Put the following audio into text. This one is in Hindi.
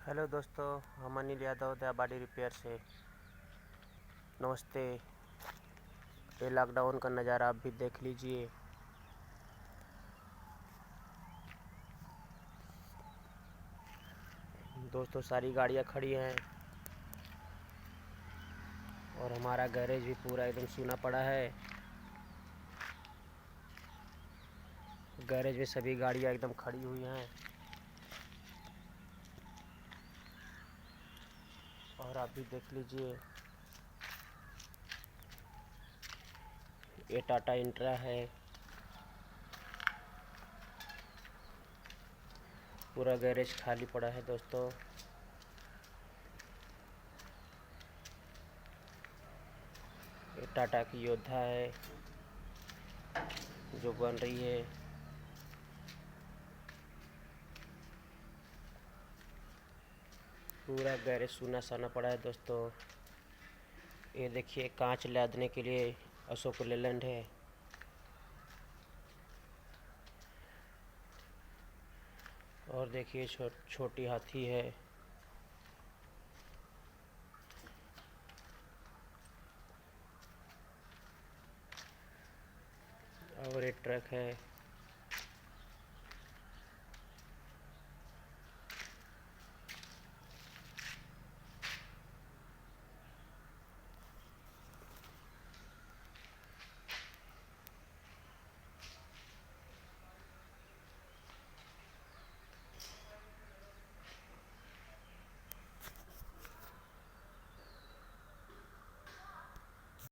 हेलो दोस्तों, हम अनिल यादव दया बॉडी रिपेयर से। नमस्ते। ये लॉकडाउन का नज़ारा आप भी देख लीजिए। दोस्तों, सारी गाड़ियाँ खड़ी हैं और हमारा गैरेज भी पूरा एकदम सूना पड़ा है। गैरेज में सभी गाड़ियाँ एकदम खड़ी हुई हैं और आप भी देख लीजिए। ये टाटा इंट्रा है। पूरा गैरेज खाली पड़ा है दोस्तों। ये टाटा की योद्धा है जो बन रही है। पूरा गैरेज सूना साना पड़ा है दोस्तों। ये देखिए, कांच लादने के लिए अशोक लेलैंड है। और देखिए, छोटी हाथी है। और एक ट्रक है।